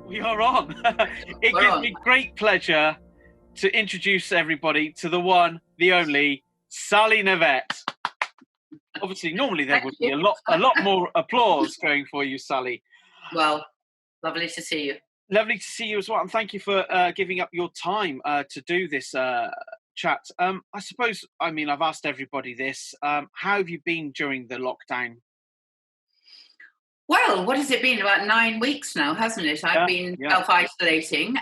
We are on. It We're gives on. me great pleasure to introduce everybody to the one, the only, Sally Knyvette. Obviously, normally there would be a lot more applause going for you, Sally. Well, lovely to see you. Lovely to see you as well, and thank you for giving up your time to do this chat. I suppose, I've asked everybody this. How have you been during the lockdown? Well, what has it been? About 9 weeks now, hasn't it? I've been self-isolating.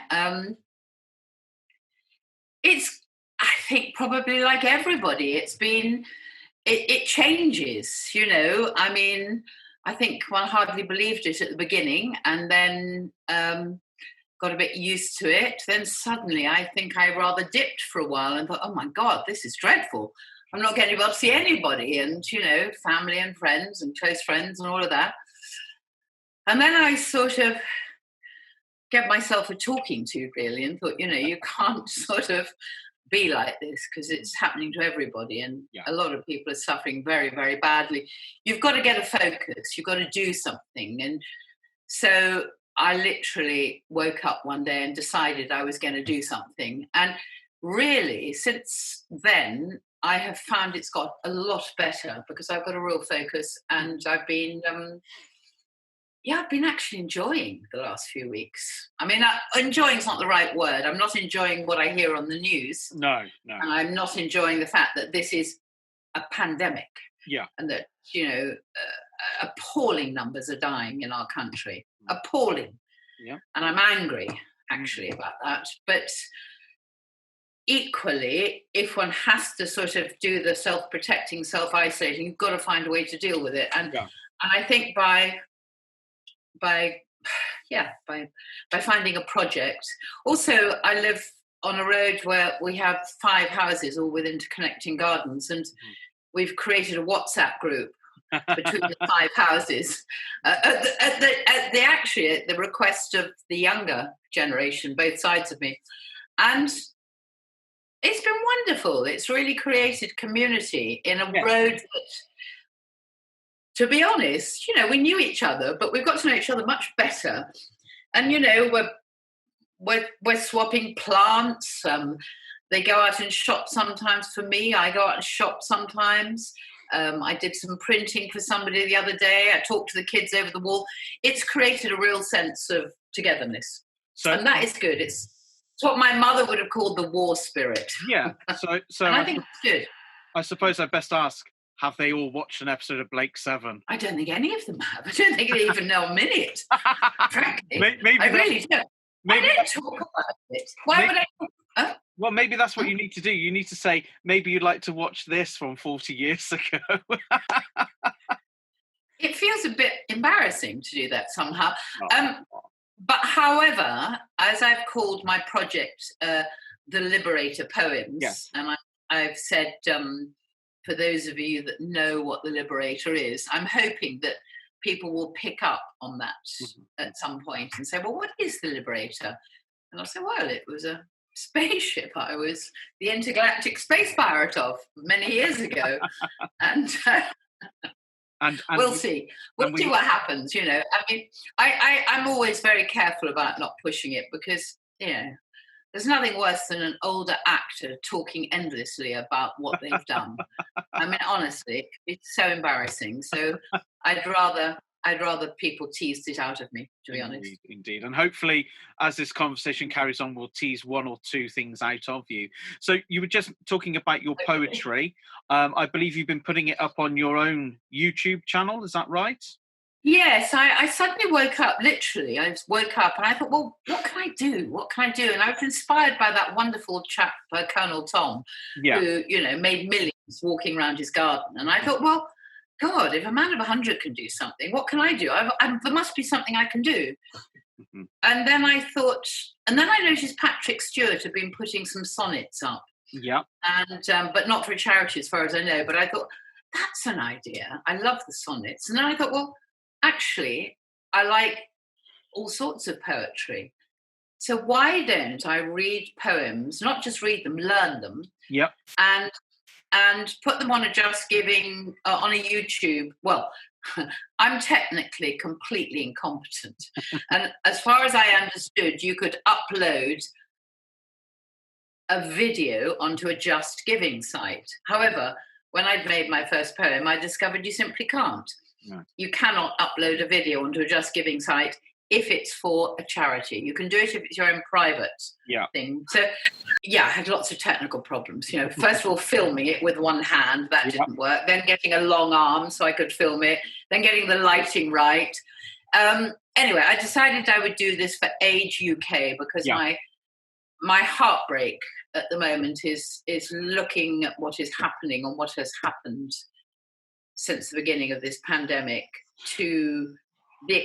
It's, I think, probably like everybody. It's been, it changes, you know. I think one hardly believed it at the beginning, and then got a bit used to it. Then suddenly I think I rather dipped for a while and thought, oh my God, this is dreadful. I'm not getting able to see anybody, and, you know, family and friends and close friends and all of that. And then I sort of get myself a talking to, really, and thought, you know, you can't sort of be like this because it's happening to everybody, and a lot of people are suffering very, very badly. You've got to get a focus. You've got to do something. And so I literally woke up one day and decided I was going to do something. And really, since then, I have found it's got a lot better because I've got a real focus, and I've been... I've been actually enjoying the last few weeks. Enjoying's not the right word. I'm not enjoying what I hear on the news. No. And I'm not enjoying the fact that this is a pandemic. Yeah. And that, you know, appalling numbers are dying in our country. Appalling. Yeah. And I'm angry, actually, about that. But equally, if one has to sort of do the self-protecting, self-isolating, you've got to find a way to deal with it. And I think by finding a project. Also, I live on a road where we have 5 houses all with interconnecting gardens, and we've created a WhatsApp group between the 5 houses at the request of the younger generation, both sides of me. And it's been wonderful. It's really created community in a road that, to be honest, you know, we knew each other, but we've got to know each other much better. And, you know, we're swapping plants. They go out and shop sometimes for me. I go out and shop sometimes. I did some printing for somebody the other day. I talked to the kids over the wall. It's created a real sense of togetherness. And that is good. It's what my mother would have called the war spirit. Yeah. So and I think it's good. I suppose I'd best ask, have they all watched an episode of Blake 7? I don't think any of them have. I don't think they even know a minute. Frankly, maybe I really don't. I don't talk about it. Why would I? Huh? Well, maybe that's what you need to do. You need to say, maybe you'd like to watch this from 40 years ago. It feels a bit embarrassing to do that somehow. But however, as I've called my project The Liberator Poems, and I've said... for those of you that know what the Liberator is, I'm hoping that people will pick up on that at some point and say, well, what is the Liberator? And I'll say, well, it was a spaceship I was the intergalactic space pirate of many years ago. and we'll see. We'll see what happens, you know. I'm always very careful about not pushing it because, you know, there's nothing worse than an older actor talking endlessly about what they've done. Honestly, it's so embarrassing. So I'd rather people teased it out of me, to be honest. Indeed. And hopefully, as this conversation carries on, we'll tease 1 or 2 things out of you. So you were just talking about your poetry. I believe you've been putting it up on your own YouTube channel. Is that right? Yes, I suddenly woke up, literally. I woke up and I thought, well, what can I do? What can I do? And I was inspired by that wonderful chap, Colonel Tom, who, you know, made millions walking around his garden. And I thought, well, God, if a man of 100 can do something, what can I do? There must be something I can do. And then I thought, and then I noticed Patrick Stewart had been putting some sonnets up. Yeah. And but not for charity, as far as I know. But I thought, that's an idea. I love the sonnets. And then I thought, well, actually, I like all sorts of poetry. So why don't I read poems, not just read them, learn them, and put them on a Just Giving, on a YouTube, well, I'm technically completely incompetent. And as far as I understood, you could upload a video onto a Just Giving site. However, when I'd made my first poem, I discovered you simply can't. No. You cannot upload a video onto a Just Giving site if it's for a charity. You can do it if it's your own private thing. So, yeah, I had lots of technical problems. You know, first of all, filming it with one hand, that didn't work. Then getting a long arm so I could film it. Then getting the lighting right. Anyway, I decided I would do this for Age UK because my heartbreak at the moment is looking at what is happening and what has happened since the beginning of this pandemic to the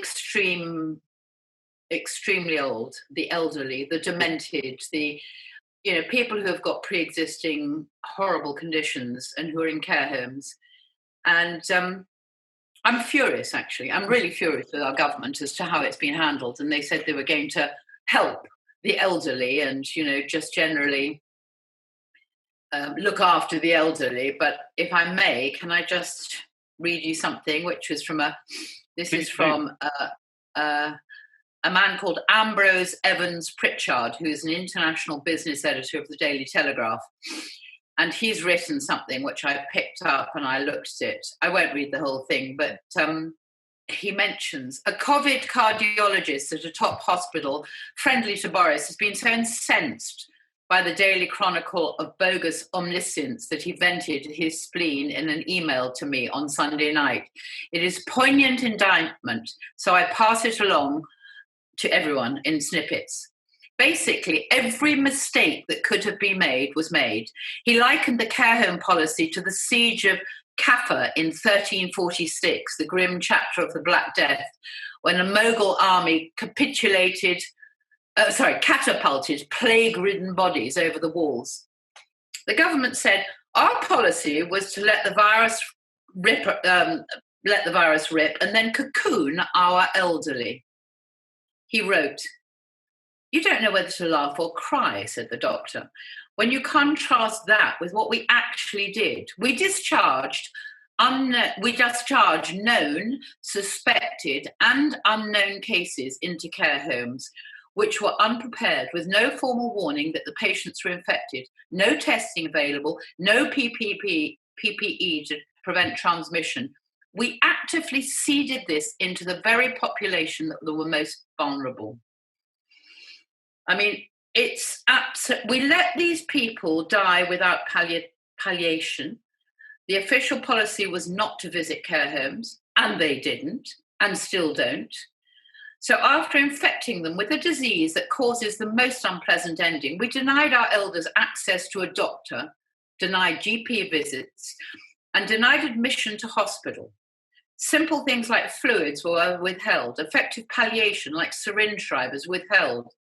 extremely old, the elderly, the demented, the people who have got pre-existing horrible conditions and who are in care homes. And I'm furious, actually. I'm really furious with our government as to how it's been handled. And they said they were going to help the elderly and, just generally look after the elderly. But if I may, can I just read you something, which is from a man called Ambrose Evans Pritchard, who is an international business editor of the Daily Telegraph. And he's written something which I picked up and I looked at it. I won't read the whole thing, but he mentions a COVID cardiologist at a top hospital friendly to Boris has been so incensed by the Daily Chronicle of bogus omniscience that he vented his spleen in an email to me on Sunday night. It is poignant indictment, so I pass it along to everyone in snippets. Basically, every mistake that could have been made was made. He likened the care home policy to the siege of Kaffa in 1346, the grim chapter of the Black Death, when a Mughal army catapulted plague-ridden bodies over the walls. The government said, our policy was to let the virus rip and then cocoon our elderly. He wrote, you don't know whether to laugh or cry, said the doctor. When you contrast that with what we actually did, we discharged known, suspected, and unknown cases into care homes, which were unprepared with no formal warning that the patients were infected, no testing available, no PPE to prevent transmission. We actively seeded this into the very population that were most vulnerable. I mean, it's we let these people die without palliation. The official policy was not to visit care homes, and they didn't, and still don't. So after infecting them with a disease that causes the most unpleasant ending, we denied our elders access to a doctor, denied GP visits, and denied admission to hospital. Simple things like fluids were withheld, effective palliation like syringe drivers withheld.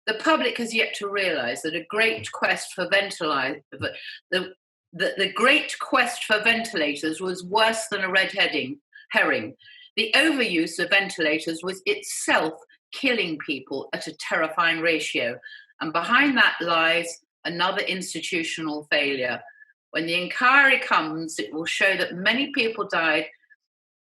The public has yet to realise that the great quest for ventilators was worse than a red herring. The overuse of ventilators was itself killing people at a terrifying ratio. And behind that lies another institutional failure. When the inquiry comes, it will show that many people died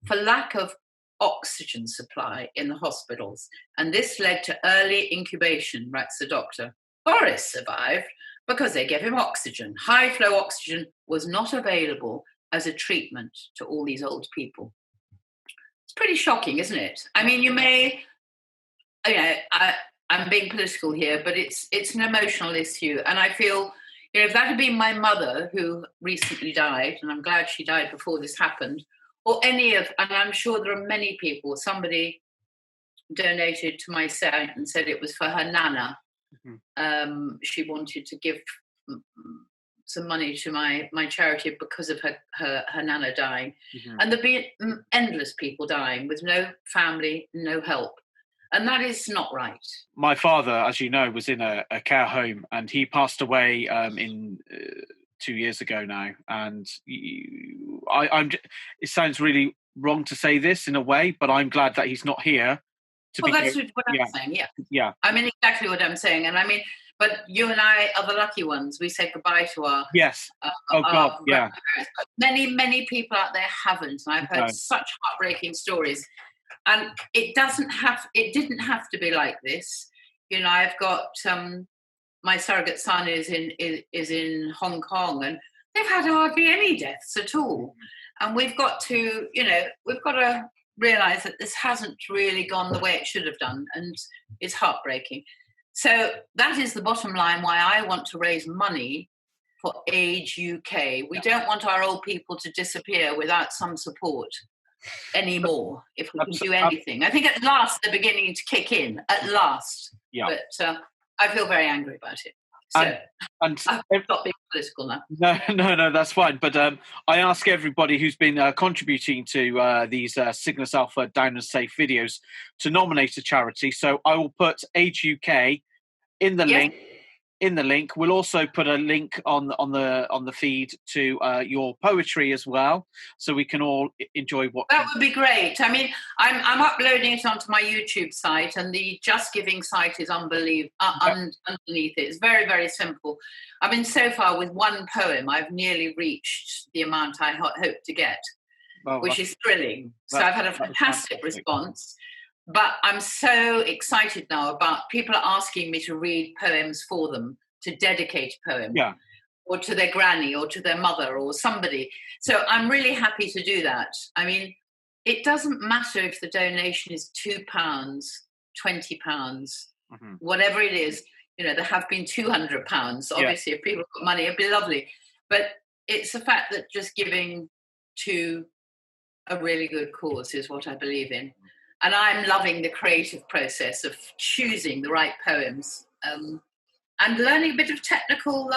for lack of oxygen supply in the hospitals. And this led to early incubation, writes the doctor. Boris survived because they gave him oxygen. High flow oxygen was not available as a treatment to all these old people. It's pretty shocking, isn't it? I mean, I'm being political here, but it's an emotional issue. And I feel, if that had been my mother who recently died, and I'm glad she died before this happened, or and I'm sure there are many people, somebody donated to my site and said it was for her nana. Mm-hmm. She wanted to give some money to my charity because of her nana dying. Mm-hmm. And there'd be endless people dying with no family, no help. And that is not right. My father, as you know, was in a care home, and he passed away in 2 years ago now. And it sounds really wrong to say this in a way, but I'm glad that he's not here. That's what I'm saying, yeah. I mean, exactly what I'm saying. And I mean, But you and I are the lucky ones. We said goodbye to our Yes. Oh God, yeah. grandparents. But many people out there haven't, and I've heard such heartbreaking stories. And it didn't have to be like this. You know, I've got my surrogate son is in Hong Kong, and they've had hardly any deaths at all. And we've got to realize that this hasn't really gone the way it should have done, and it's heartbreaking. So that is the bottom line why I want to raise money for Age UK. We don't want our old people to disappear without some support anymore, if we can do anything. I think at last they're beginning to kick in, at last. Yeah. But I feel very angry about it. So and I've not being political now. No, that's fine. But I ask everybody who's been contributing to these Cygnus Alpha Down and Safe videos to nominate a charity. So I will put Age UK in the link. In the link, we'll also put a link on the feed to your poetry as well, so we can all enjoy what. That would be great. I mean, I'm uploading it onto my YouTube site, and the Just Giving site is unbelievable. Underneath it, it's very, very simple. I mean, so far with one poem, I've nearly reached the amount I hope to get, which is thrilling. So I've had a fantastic response. But I'm so excited now about people are asking me to read poems for them, to dedicate a poem, or to their granny, or to their mother, or somebody. So I'm really happy to do that. I mean, it doesn't matter if the donation is £2, £20, whatever it is. You know, there have been £200. Obviously, if people put money, it'd be lovely. But it's the fact that just giving to a really good cause is what I believe in. And I'm loving the creative process of choosing the right poems and learning a bit of technical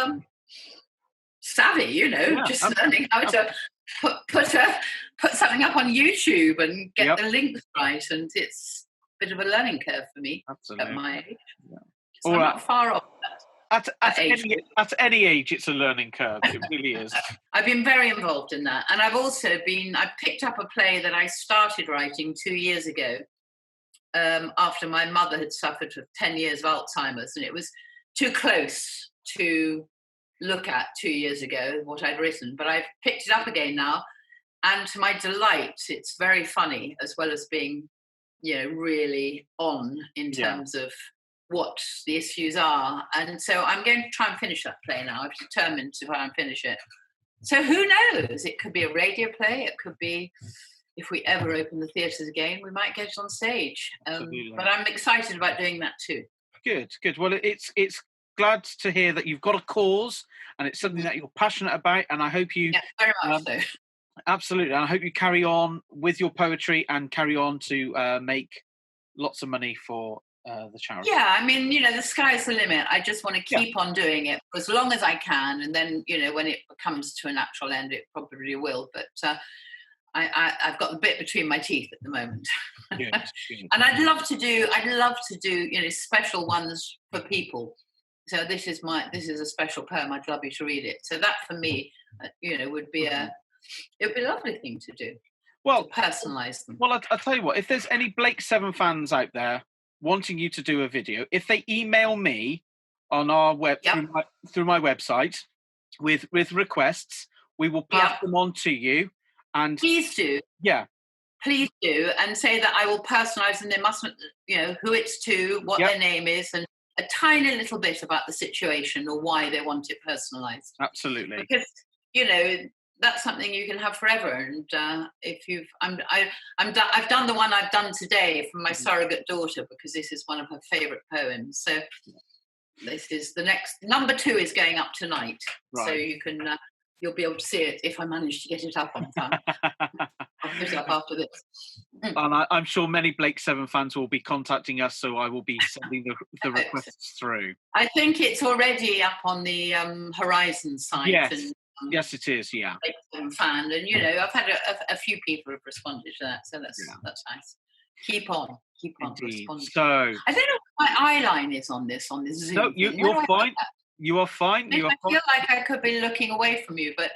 savvy, you know, learning how to put something up on YouTube and get the links right. And it's a bit of a learning curve for me at my age. Yeah. So I'm not far off that. At any age, it's a learning curve. It really is. I've been very involved in that. And I've also I picked up a play that I started writing 2 years ago after my mother had suffered for 10 years of Alzheimer's. And it was too close to look at 2 years ago, what I'd written. But I've picked it up again now. And to my delight, it's very funny, as well as being, you know, really on in terms of what the issues are. And so I'm going to try and finish that play now. I've determined to try and finish it. So who knows? It could be a radio play. It could be, if we ever open the theatres again, we might get it on stage. But I'm excited about doing that too. Good. Well, it's glad to hear that you've got a cause and it's something that you're passionate about. And I hope you... Yeah, very much so. Absolutely. And I hope you carry on with your poetry and carry on to make lots of money for the charity. Yeah, I mean, you know, the sky's the limit. I just want to keep on doing it for as long as I can, and then, you know, when it comes to a natural end, it probably will. But I've got the bit between my teeth at the moment. Good. And I'd love to do, you know, special ones for people. So this is a special poem. I'd love you to read it. So that for me, you know, would be it would be a lovely thing to do. Well, to personalise them. Well, I'll tell you what. If there's any Blake 7 fans out there wanting you to do a video, if they email me on our web through my website with requests, we will pass them on to you. And please do. Yeah. Please do, and say that I will personalise, and they mustn't, you know, who it's to, what their name is, and a tiny little bit about the situation or why they want it personalised. Absolutely. Because, you know, that's something you can have forever. And if I've done the one I've done today from my surrogate daughter, because this is one of her favourite poems. So this is the next, number 2 is going up tonight. Right. So you can, you'll be able to see it if I manage to get it up on time. I'll put it up after this. And I'm sure many Blake 7 fans will be contacting us, so I will be sending the requests through. I think it's already up on the Horizon site. Yes. And, yes, it is. Yeah. Fan, and you know, I've had a few people have responded to that, so that's nice. Keep on responding. So I don't know what my eye line is on this Zoom. No, you're fine. You are fine. I feel like I could be looking away from you, but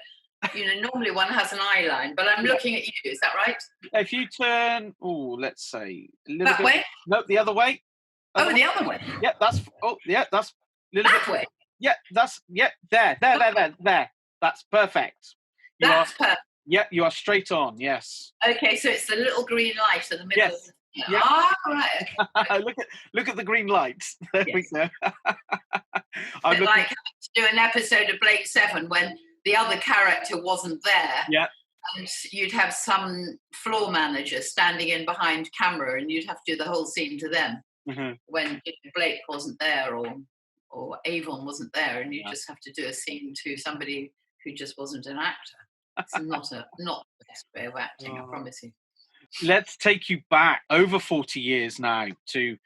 you know, normally one has an eye line, but I'm looking at you. Is that right? If you turn, let's say a little that bit. way. No, the other way. The other way. Yeah, that's. Oh, yeah, that's Little That bit. way. Yeah, there. That's perfect. That's perfect. Yeah, you are straight on. Yes. Okay, so it's the little green light in the middle. Yes. Of the... Yeah. Ah, right. Okay. look at the green lights. There we go. Like having to do an episode of Blake 7 when the other character wasn't there. Yeah. And you'd have some floor manager standing in behind camera, and you'd have to do the whole scene to them when Blake wasn't there or Avon wasn't there, and you just have to do a scene to somebody who just wasn't an actor. It's not the best way of acting, I promise you. Let's take you back over 40 years now to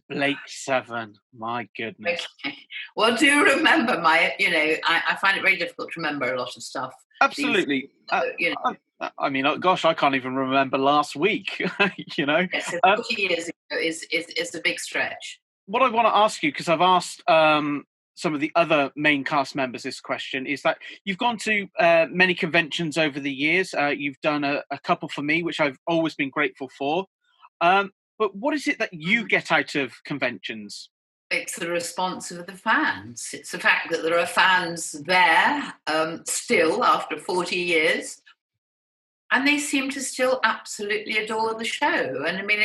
Blake 7. My goodness. Okay. Well, do remember I find it very difficult to remember a lot of stuff. Absolutely. I mean, gosh, I can't even remember last week, Yes, 40 years ago is a big stretch. What I want to ask you, because I've asked some of the other main cast members this question, is that you've gone to many conventions over the years. You've done a couple for me, which I've always been grateful for. But what is it that you get out of conventions? It's the response of the fans. It's the fact that there are fans there still after 40 years, and they seem to still absolutely adore the show. And I mean,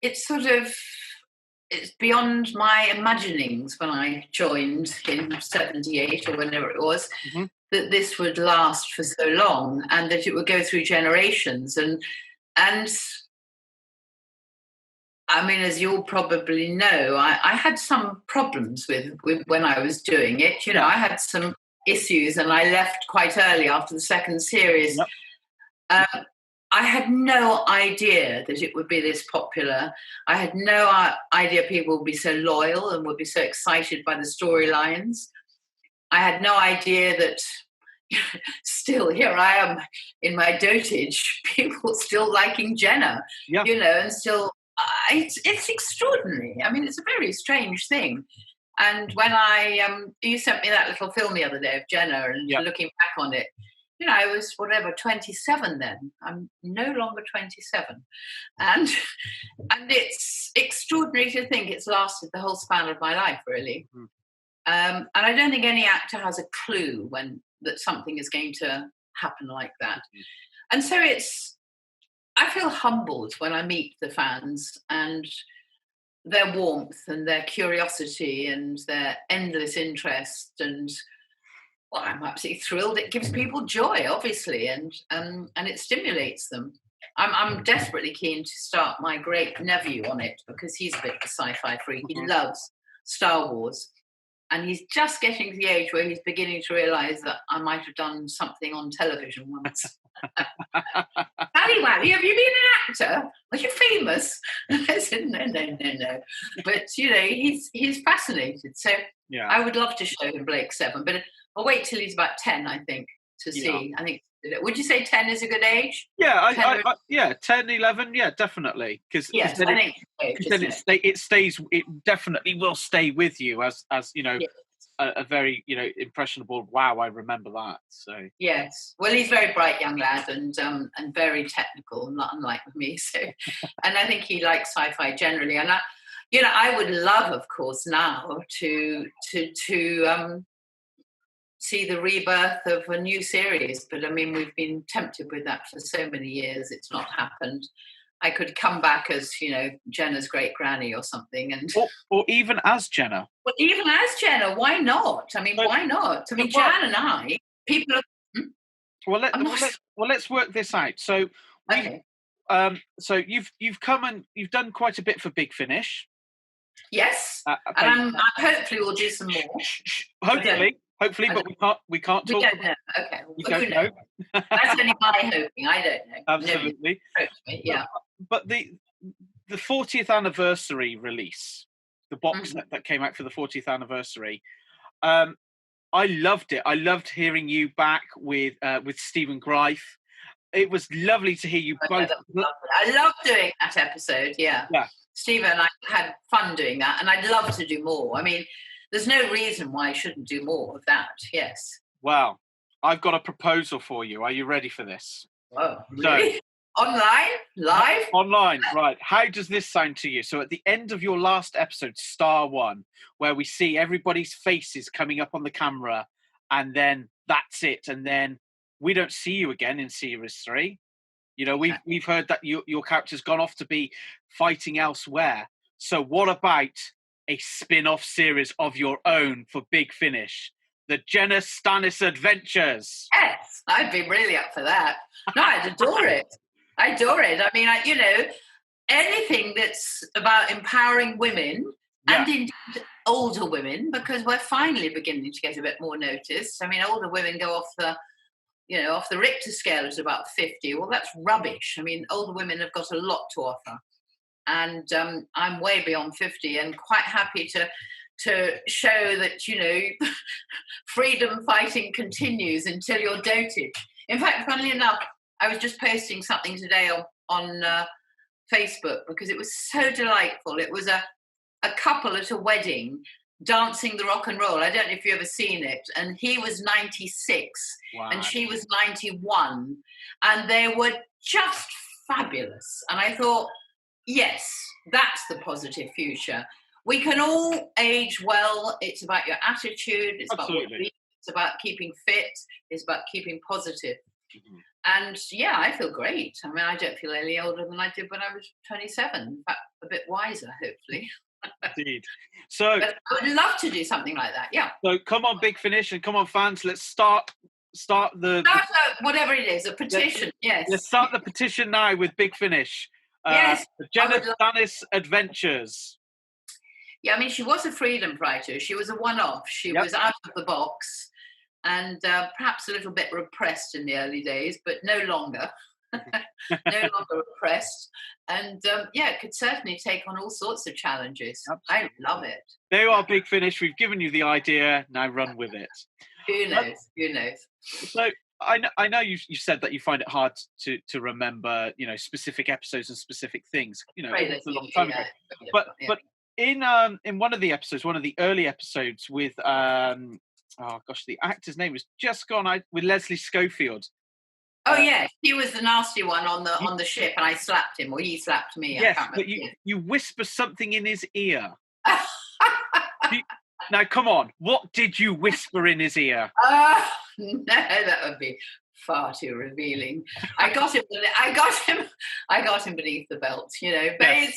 it's beyond my imaginings when I joined in 78 or whenever it was, that this would last for so long and that it would go through generations. And I mean, as you'll probably know, I had some problems with when I was doing it. I had some issues, and I left quite early after the second series. Yep. I had no idea that it would be this popular. I had no idea people would be so loyal and would be so excited by the storylines. I had no idea that still here I am in my dotage, people still liking Jenna, and still it's extraordinary. I mean, it's a very strange thing. And when you sent me that little film the other day of Jenna, and looking back on it, I was 27 then. I'm no longer 27. And it's extraordinary to think it's lasted the whole span of my life, really. And I don't think any actor has a clue that something is going to happen like that. And so I feel humbled when I meet the fans and their warmth and their curiosity and their endless interest, and I'm absolutely thrilled. It gives people joy, obviously, and it stimulates them. I'm desperately keen to start my great nephew on it because he's a bit of a sci-fi freak. He loves Star Wars, and he's just getting to the age where he's beginning to realise that I might have done something on television once. Paddy Waddy, have you been an actor? Are you famous? I said, no. But, he's fascinated. So I would love to show him Blake 7, but I'll wait till he's about 10, I think, to see. I think, would you say 10 is a good age? Yeah, 10, 11, definitely. Because it definitely will stay with you as a very impressionable. Wow, I remember that. So yes, well, he's a very bright young lad and very technical, not unlike me. So, and I think he likes sci-fi generally. And I would love, of course, now to see the rebirth of a new series. But I mean, we've been tempted with that for so many years. It's not happened. I could come back as, Jenna's great granny or something. And or even as Jenna. Well, even as Jenna, why not? I mean, why not? I mean, Jan and I, people are... Well, let's work this out. So, so you've come and you've done quite a bit for Big Finish. Yes, and I hopefully we'll do some more. Hopefully, but we can't talk. We don't know. Okay, we don't know. That's only my hoping. I don't know. Absolutely. Yeah. But the 40th anniversary release, the box set that came out for the 40th anniversary, I loved it. I loved hearing you back with Stephen Greif. It was lovely to hear you both. I love doing that episode. Yeah. Stephen and I had fun doing that, and I'd love to do more. I mean, there's no reason why I shouldn't do more of that. Yes. Well, I've got a proposal for you. Are you ready for this? Oh, really? Online? Live? Online, right. How does this sound to you? So at the end of your last episode, Star One, where we see everybody's faces coming up on the camera, and then that's it. And then we don't see you again in Series 3. You know, we've heard that your character's gone off to be fighting elsewhere. So what about a spin-off series of your own for Big Finish? The Jenna Stannis Adventures. Yes, I'd be really up for that. No, I'd adore it. I adore it. I mean, anything that's about empowering women and indeed older women, because we're finally beginning to get a bit more notice. I mean, older women go off the Richter scale at about 50. Well, that's rubbish. I mean, older women have got a lot to offer. And I'm way beyond 50 and quite happy to show that, freedom fighting continues until your dotage. In fact, funnily enough, I was just posting something today on Facebook because it was so delightful. It was a couple at a wedding dancing the rock and roll. I don't know if you've ever seen it. And he was 96 and she was 91. And they were just fabulous. And I thought, yes, that's the positive future. We can all age well. It's about your attitude. It's about what you eat. It's about keeping fit. It's about keeping positive. Mm-hmm. And yeah, I feel great. I mean, I don't feel any older than I did when I was 27. In fact, a bit wiser, hopefully. Indeed. So but I would love to do something like that. Yeah. So come on, Big Finish, and come on, fans. Let's start whatever it is, a petition. Yes. Let's start the petition now with Big Finish. Yes. The Jenna Stannis Adventures. Yeah, I mean, she was a freedom fighter. She was a one-off. She was out of the box and perhaps a little bit repressed in the early days, but no longer. No longer repressed. And could certainly take on all sorts of challenges. Absolutely. I love it. There you are, Big Finish. We've given you the idea. Now run with it. Who knows? Who knows? So I know you said that you find it hard to remember, specific episodes and specific things. It's a long time ago. But in one of the episodes, one of the early episodes with the actor's name was just gone out with Leslie Schofield. Oh yes, he was the nasty one on the ship, and I slapped him, or he slapped me. Yes, but you whisper something in his ear. Now, come on, what did you whisper in his ear? No, that would be far too revealing. I got him beneath the belt, But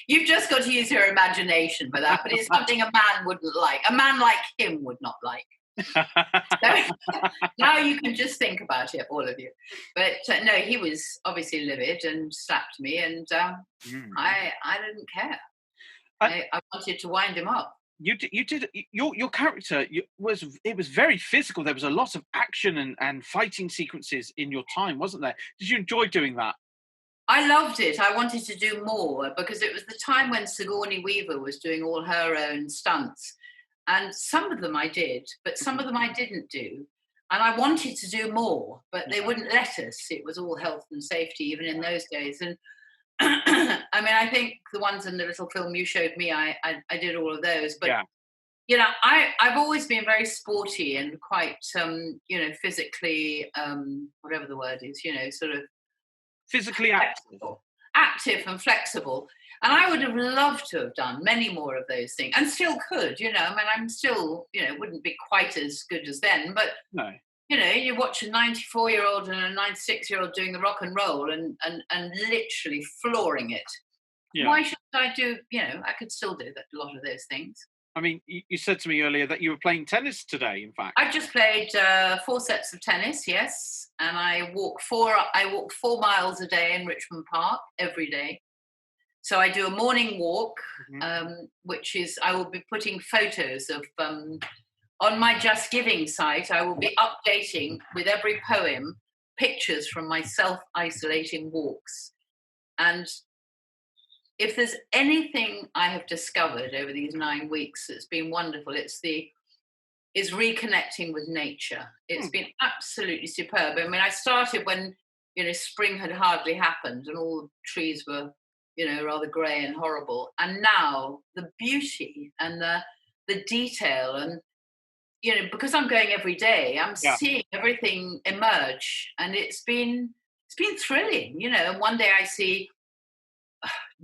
you've just got to use your imagination for that. But it's something a man wouldn't like. A man like him would not like. So, now you can just think about it, all of you. But no, he was obviously livid and slapped me, and I didn't care. I wanted to wind him up. You did your character was very physical. There was a lot of action and fighting sequences in your time, wasn't there? Did you enjoy doing that? I loved it. I wanted to do more because it was the time when Sigourney Weaver was doing all her own stunts. And some of them I did, but some of them I didn't do. And I wanted to do more, but they wouldn't let us. It was all health and safety, even in those days. And I mean, I think the ones in the little film you showed me, I did all of those. But, I've always been very sporty and quite, physically, whatever the word is, sort of... Physically active. Active and flexible. And I would have loved to have done many more of those things, and still could, I mean, I'm still, wouldn't be quite as good as then, but, no. You watch a 94-year-old and a 96-year-old doing the rock and roll and literally flooring it. Yeah. Why should I do, I could still do that, a lot of those things. I mean, you said to me earlier that you were playing tennis today, in fact. I've just played 4 sets of tennis, yes, and I walk 4 miles a day in Richmond Park every day. So I do a morning walk, which is, I will be putting photos of, on my Just Giving site, I will be updating with every poem pictures from my self-isolating walks. And if there's anything I have discovered over these 9 weeks that's been wonderful, is reconnecting with nature. It's been absolutely superb. I mean, I started when, spring had hardly happened and all the trees were, rather grey and horrible. And now the beauty and the detail and, because I'm going every day, I'm seeing everything emerge. And it's been it's been thrilling, you know. And one day I see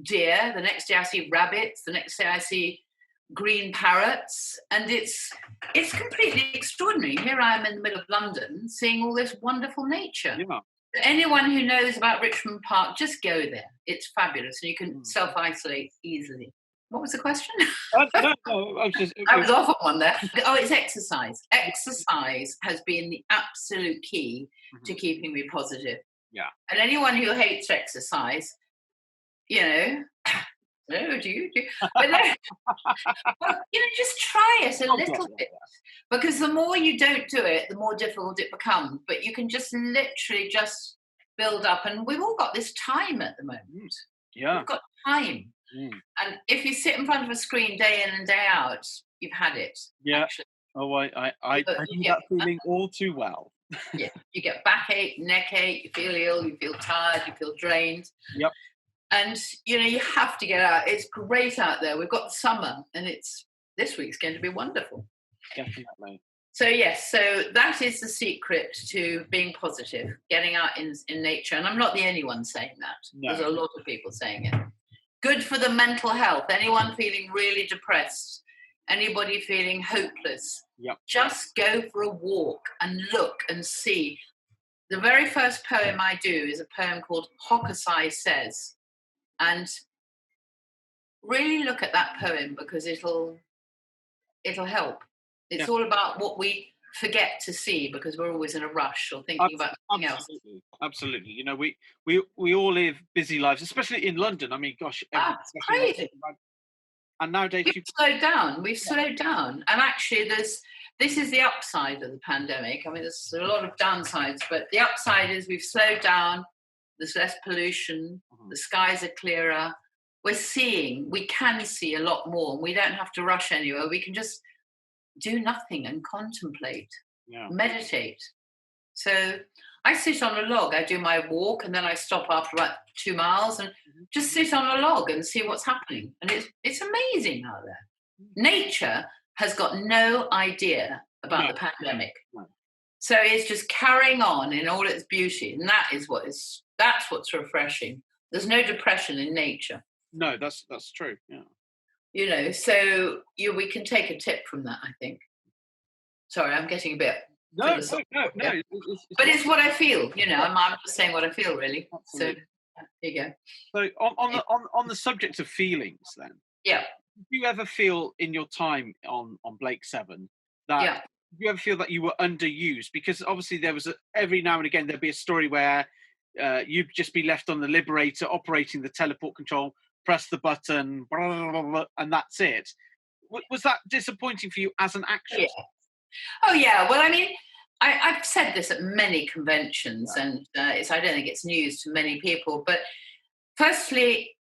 deer, the next day I see rabbits, the next day I see green parrots, and it's completely extraordinary. Here I am in the middle of London seeing all this wonderful nature. Yeah. Anyone who knows about Richmond Park, just go there. It's fabulous, and you can self-isolate easily. What was the question? No, I was off on one there. Oh, it's exercise. Exercise has been the absolute key to keeping me positive. Yeah. And anyone who hates exercise, you know, no, do you? But no, well, you know, just try it a little bit. Because the more you don't do it, the more difficult it becomes. But you can just literally just build up. And we've all got this time at the moment. Yeah. We've got time. And if you sit in front of a screen day in and day out, you've had it. Yeah. Actually. Oh, I know that feeling all too well. Yeah. You get backache, neck ache, you feel ill, you feel tired, you feel drained. Yep. And, you know, you have to get out. It's great out there. We've got summer, and this week's going to be wonderful. Definitely. So, yes, so that is the secret to being positive, getting out in nature. And I'm not the only one saying that. No. There's a lot of people saying it. Good for the mental health. Anyone feeling really depressed, anybody feeling hopeless, just go for a walk and look and see. The very first poem I do is a poem called Hokusai Says. And really look at that poem, because it'll help. It's all about what we forget to see because we're always in a rush or thinking about something else. Absolutely. You know, we all live busy lives, especially in London. I mean, gosh. Crazy. And nowadays We've slowed down. And actually this is the upside of the pandemic. I mean, there's a lot of downsides, but the upside is we've slowed down. There's less pollution. The skies are clearer. We can see a lot more. We don't have to rush anywhere. We can just do nothing and contemplate, meditate. So I sit on a log. I do my walk, and then I stop after about 2 miles and just sit on a log and see what's happening. And it's amazing out there. Nature has got no idea about the pandemic. No. So it's just carrying on in all its beauty, and that's what's refreshing. There's no depression in nature. No, that's true. Yeah. You know, so we can take a tip from that, I think. Sorry, I'm getting a bit. No. But it's what I feel. You know, I'm just saying what I feel, really. Absolutely. So there you go. So on the subject of feelings, then. Yeah. Do you ever feel in your time on Blake 7 that do you ever feel that you were underused? Because obviously there was every now and again there'd be a story where you'd just be left on the Liberator operating the teleport control, press the button, blah, blah, blah, blah, and that's it. Was that disappointing for you as an actress? Yeah. Oh yeah. Well, I mean, I've said this at many conventions, and I don't think it's news to many people. But firstly,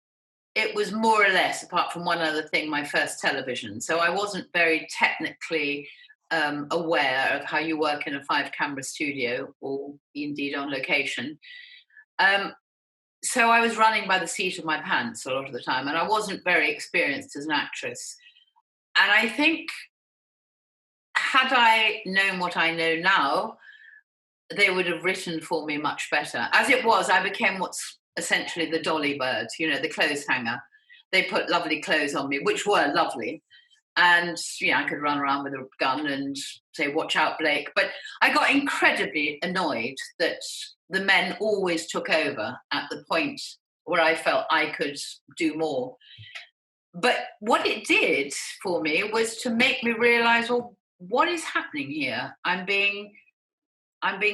it was more or less, apart from one other thing, my first television. So I wasn't very technically aware of how you work in a 5-camera studio, or indeed on location. So I was running by the seat of my pants a lot of the time, and I wasn't very experienced as an actress. And I think had I known what I know now, they would have written for me much better. As it was, I became what's essentially the dolly bird, you know, the clothes hanger. They put lovely clothes on me, which were lovely. And, I could run around with a gun and say, watch out, Blake. But I got incredibly annoyed that the men always took over at the point where I felt I could do more. But what it did for me was to make me realize, well, what is happening here? I'm being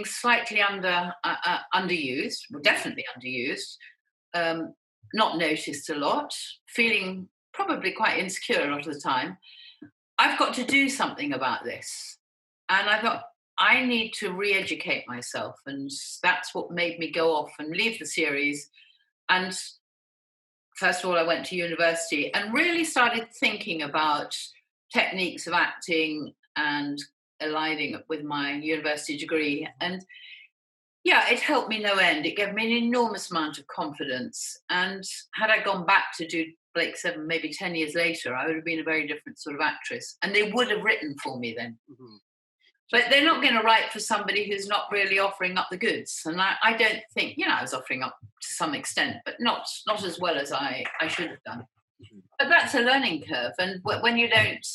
slightly underused, well, definitely underused, not noticed a lot, feeling probably quite insecure a lot of the time. I've got to do something about this. And I thought, I need to re-educate myself. And that's what made me go off and leave the series. And first of all, I went to university and really started thinking about techniques of acting and aligning with my university degree. And it helped me no end. It gave me an enormous amount of confidence. And had I gone back to do Blake 7 maybe 10 years later, I would have been a very different sort of actress. And they would have written for me then. But they're not going to write for somebody who's not really offering up the goods. And I don't think, I was offering up to some extent, but not as well as I should have done. But that's a learning curve. And when you don't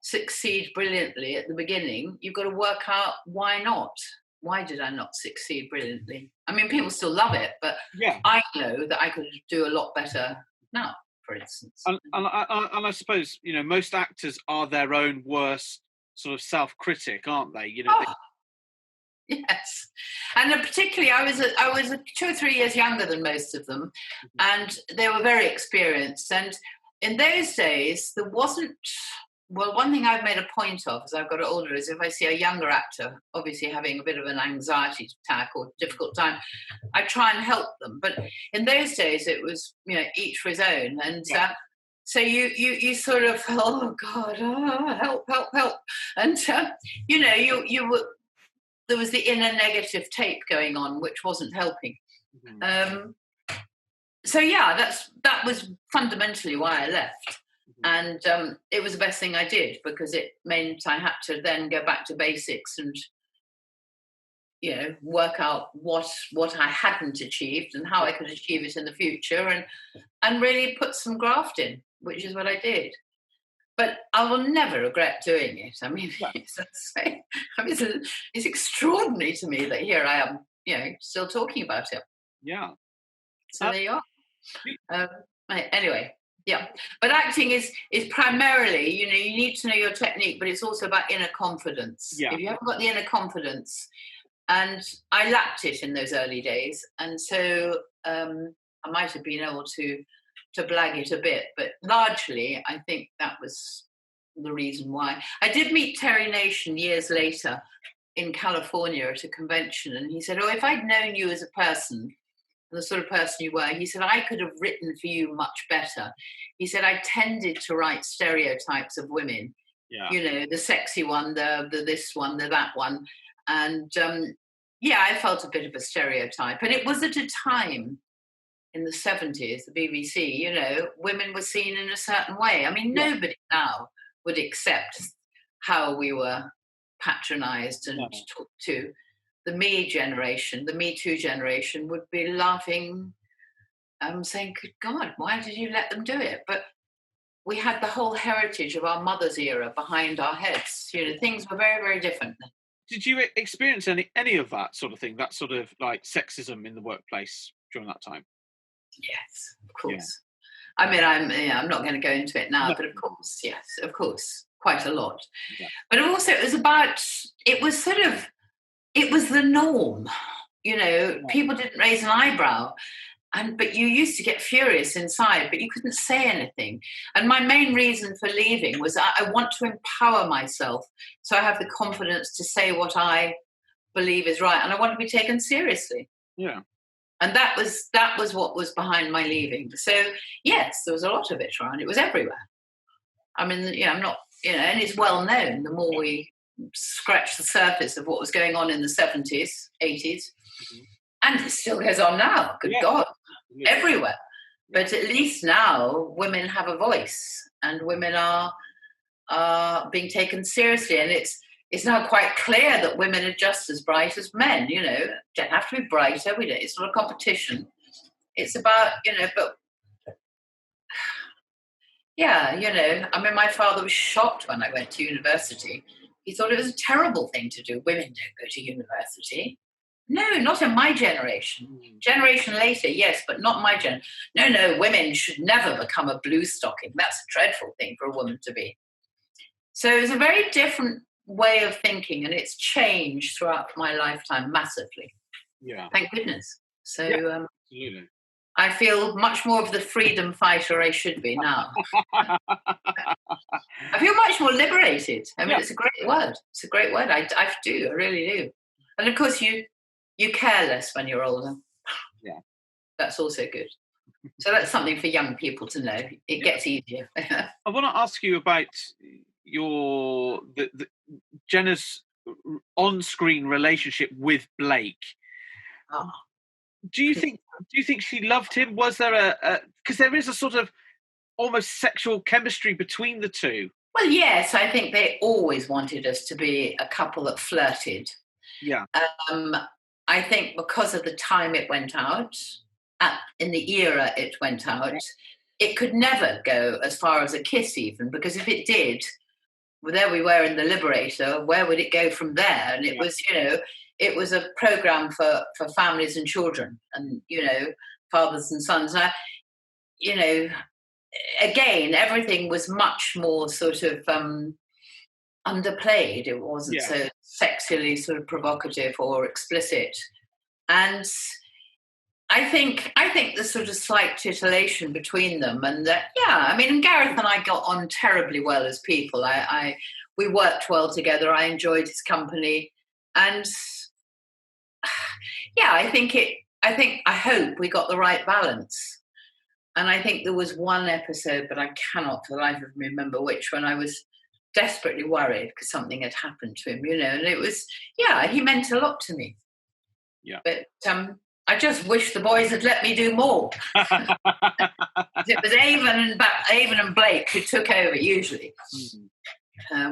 succeed brilliantly at the beginning, you've got to work out why not. Why did I not succeed brilliantly? I mean, people still love it, but I know that I could do a lot better now, for instance. And I suppose, most actors are their own worst sort of self-critic, aren't they? Yes, and particularly I was 2 or 3 years younger than most of them, and they were very experienced. And in those days, there wasn't. Well, one thing I've made a point of as I've got older is if I see a younger actor, obviously having a bit of an anxiety attack or difficult time, I try and help them. But in those days, it was each for his own, and so you sort of oh God, help, and you were. There was the inner negative tape going on, which wasn't helping. So that was fundamentally why I left. And it was the best thing I did because it meant I had to then go back to basics and, work out what I hadn't achieved and how I could achieve it in the future and really put some graft in, which is what I did. But I will never regret doing it. I mean, it's extraordinary to me that here I am, still talking about it. Yeah. So there you are. Anyway. Yeah, but acting is primarily, you need to know your technique, but it's also about inner confidence. Yeah. If you haven't got the inner confidence, and I lacked it in those early days, and so I might have been able to blag it a bit, but largely I think that was the reason why. I did meet Terry Nation years later in California at a convention, and he said, if I'd known you as a person, the sort of person you were, he said, I could have written for you much better. He said, I tended to write stereotypes of women, the sexy one, the this one, the that one. And I felt a bit of a stereotype. And it was at a time in the 70s, the BBC, women were seen in a certain way. I mean, nobody now would accept how we were patronized and talked to. The Me Too generation would be laughing, saying, good God, why did you let them do it? But we had the whole heritage of our mother's era behind our heads. Things were very, very different. Did you experience any of that sort of thing, that sort of like sexism in the workplace during that time? Yes, of course. Yeah. I mean, I'm not going to go into it now, but of course, yes, of course, quite a lot. Yeah. But also it was the norm, people didn't raise an eyebrow, but you used to get furious inside, but you couldn't say anything. And my main reason for leaving was I want to empower myself so I have the confidence to say what I believe is right, and I want to be taken seriously. Yeah. And that was what was behind my leaving. So yes, there was a lot of it around. It was everywhere. I mean, I'm not, and it's well known. The more we scratch the surface of what was going on in the 70s, 80s, and it still goes on now. Good God, everywhere. But at least now women have a voice, and women are being taken seriously, and it's now quite clear that women are just as bright as men. Don't have to be brighter. We don't. It's not a competition. It's about but. Yeah, I mean, my father was shocked when I went to university. He thought it was a terrible thing to do. Women don't go to university. No, not in my generation. Generation later, yes, but not my generation. No, women should never become a blue stocking. That's a dreadful thing for a woman to be. So it was a very different way of thinking, and it's changed throughout my lifetime massively. Yeah. Thank goodness. So absolutely. I feel much more of the freedom fighter I should be now. I feel much more liberated. I mean, it's a great word. It's a great word. I do. I really do. And of course, you care less when you're older. Yeah. That's also good. So that's something for young people to know. It gets easier. I want to ask you about the Jenna's on-screen relationship with Blake. Oh. Do you think she loved him? Was there because there is a sort of almost sexual chemistry between the two? Well, yes, I think they always wanted us to be a couple that flirted. Yeah. Um, I think because of the time it went out, in the era it went out, it could never go as far as a kiss, even, because if it did, well, there we were in the Liberator. Where would it go from there? And it was, it was a program for families and children, and fathers and sons. And again, everything was much more sort of underplayed. It wasn't Yeah. so sexually sort of provocative or explicit. And I think the sort of slight titillation between them, and that, I mean, and Gareth and I got on terribly well as people. We worked well together. I enjoyed his company, and I hope we got the right balance. And I think there was one episode, but I cannot for the life of me remember which, when I was desperately worried because something had happened to him, and it was, he meant a lot to me. Yeah. But I just wish the boys had let me do more. It was Avon and Blake who took over usually,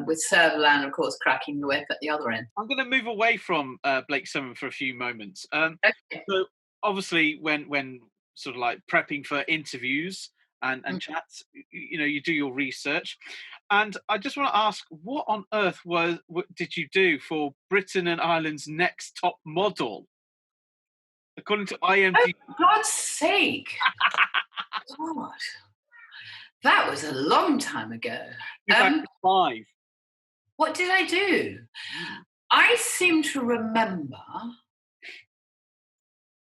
with Servalan, of course, cracking the whip at the other end. I'm going to move away from Blake Summer for a few moments. Okay. So obviously, when sort of like prepping for interviews and chats, you do your research, and I just want to ask, what on earth what did you do for Britain and Ireland's next top model? According to IMDb. Oh, for God's sake. God. That was a long time ago. 2005. What did I do? I seem to remember.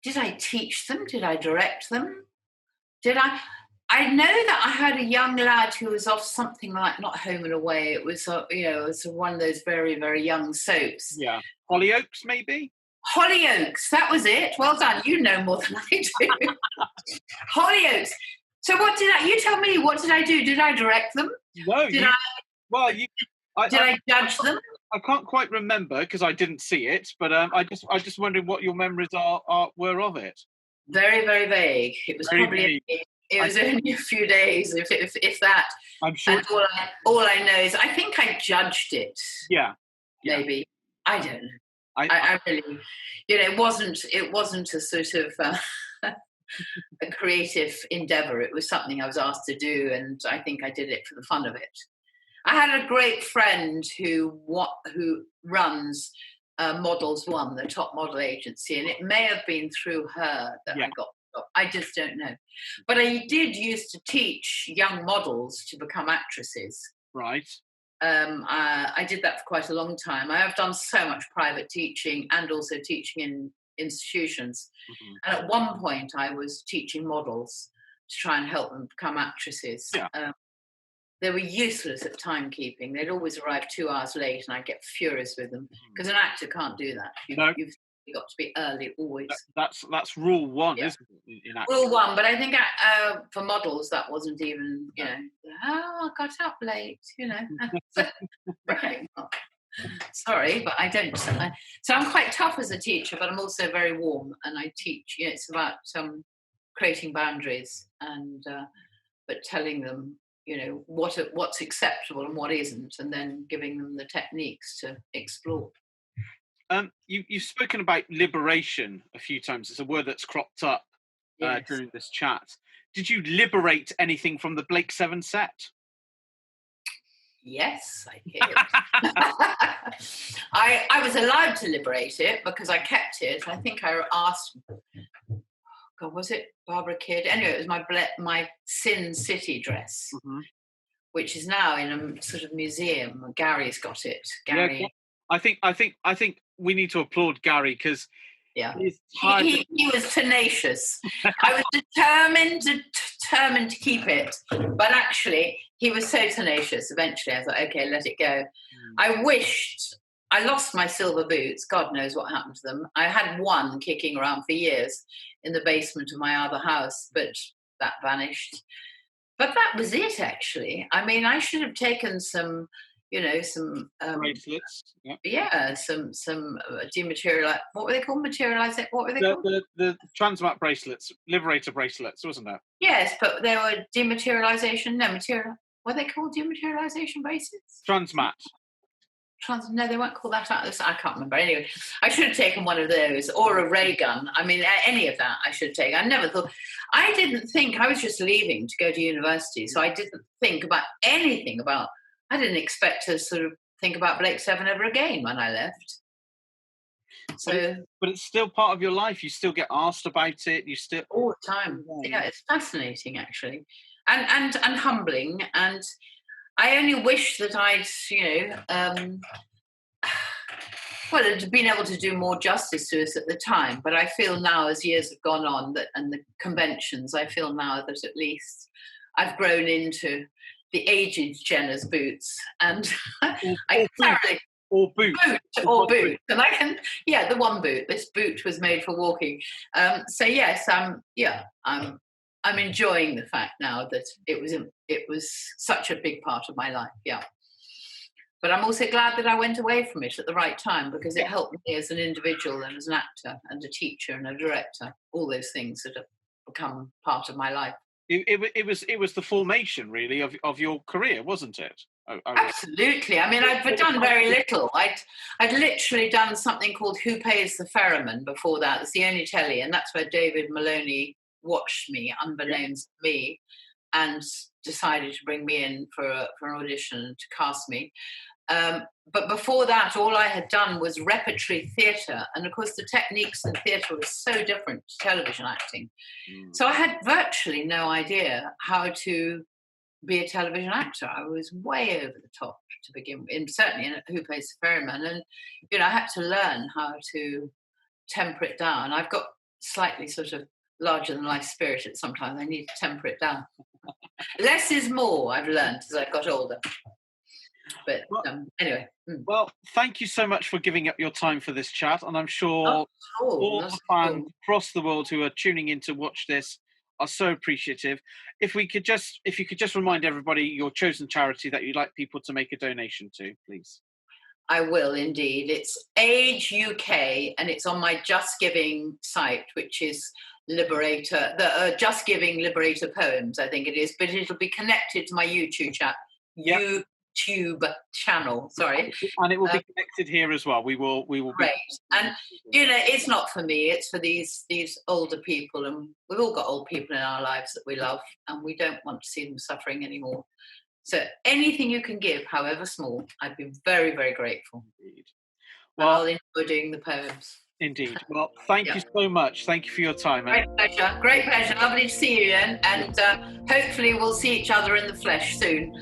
Did I teach them? Did I direct them? I know that I had a young lad who was off something like, not Home and Away. It was, it was one of those very, very young soaps. Yeah. Hollyoaks, maybe? Hollyoaks, that was it. Well done. You know more than I do. Hollyoaks. So you tell me, what did I do? Did I direct them? No. Did I judge them? I can't quite remember because I didn't see it, but I just wondering what your memories were of it. Very, very vague. It was only a few days, if that. I'm sure. And all I know is I think I judged it. Yeah. Maybe. I don't know. I really, it wasn't a sort of a creative endeavor. It was something I was asked to do, and I think I did it for the fun of it. I had a great friend who runs Models One, the top model agency, and it may have been through her that I got. I just don't know. But I did used to teach young models to become actresses. Right. I did that for quite a long time. I have done so much private teaching and also teaching in institutions. And at one point I was teaching models to try and help them become actresses. They were useless at timekeeping. They'd always arrive 2 hours late, and I'd get furious with them because an actor can't do that. You've got to be early always. That's rule one, isn't it? In acting? Rule one, but I think for models that wasn't even, I got up late, Right. Sorry, but I don't. So I'm quite tough as a teacher, but I'm also very warm, and I teach. It's about creating boundaries and but telling them, what's acceptable and what isn't, and then giving them the techniques to explore. You've spoken about liberation a few times. It's a word that's cropped up during this chat. Did you liberate anything from the Blake 7 set? Yes, I did. I was allowed to liberate it because I kept it. I think I asked, God, was it Barbara Kidd? Anyway, it was my Sin City dress, which is now in a sort of museum. Gary's got it. Gary. Yeah, I think we need to applaud Gary because he was tenacious. I was determined to keep it, but actually he was so tenacious. Eventually I thought, okay, let it go. I lost my silver boots. God knows what happened to them. I had one kicking around for years in the basement of my other house, but that vanished. But that was it, actually. I mean, I should have taken some bracelets. Some dematerialized. What were they called? Materialized. What were they called? The transmat bracelets, liberator bracelets, wasn't there? Yes, but they were dematerialization. No material. what are they called? Dematerialization bracelets? Transmat. No, they won't call that out. I can't remember. Anyway, I should have taken one of those or a ray gun. I mean, any of that I should take. I never thought, I didn't think, I was just leaving to go to university. So I didn't think about anything about, I didn't expect to sort of think about Blake 7 ever again when I left. So, but it's still part of your life. You still get asked about it. You still all the time. Yeah, it's fascinating actually, and humbling. And I only wish that I'd, well, had been able to do more justice to us at the time. But I feel now, as years have gone on, that and the conventions, I feel now that at least I've grown into the aged Jenner's boots, and I thoroughly. Or boot. Boot. And I can, the one boot. This boot was made for walking. So yes, I'm enjoying the fact now that it was such a big part of my life. Yeah. But I'm also glad that I went away from it at the right time, because it helped me as an individual and as an actor and a teacher and a director. All those things that have become part of my life. It was the formation, really, of your career, wasn't it? Absolutely. I mean, I'd done very little. I'd literally done something called Who Pays the Ferryman before that. It's the only telly, and that's where David Maloney watched me, unbeknownst to me, and decided to bring me in for an audition to cast me. But before that, all I had done was repertory theatre. And of course, the techniques in theatre were so different to television acting. So I had virtually no idea how to be a television actor. I was way over the top to begin with, and certainly in Who Pays the Ferryman. And, I had to learn how to temper it down. I've got slightly sort of larger than life spirit at sometimes. I need to temper it down. Less is more, I've learned as I got older. But anyway. Well, thank you so much for giving up your time for this chat, and I'm sure all the fans across the world who are tuning in to watch this are so appreciative. If you could just remind everybody your chosen charity that you'd like people to make a donation to, please. I will indeed. It's Age UK, and it's on my Just Giving site, which is Liberator, the Just Giving Liberator Poems, I think it is, but it'll be connected to my YouTube YouTube channel. Sorry, and it will be connected here as well. We will. Great, and it's not for me. It's for these older people, and we've all got old people in our lives that we love, and we don't want to see them suffering anymore. So anything you can give, however small, I'd be very, very grateful. Indeed. Well, I'll enjoy doing the poems. Indeed. Well, thank you so much. Thank you for your time. Great pleasure. Great pleasure. Lovely to see you, Ian. And hopefully we'll see each other in the flesh soon.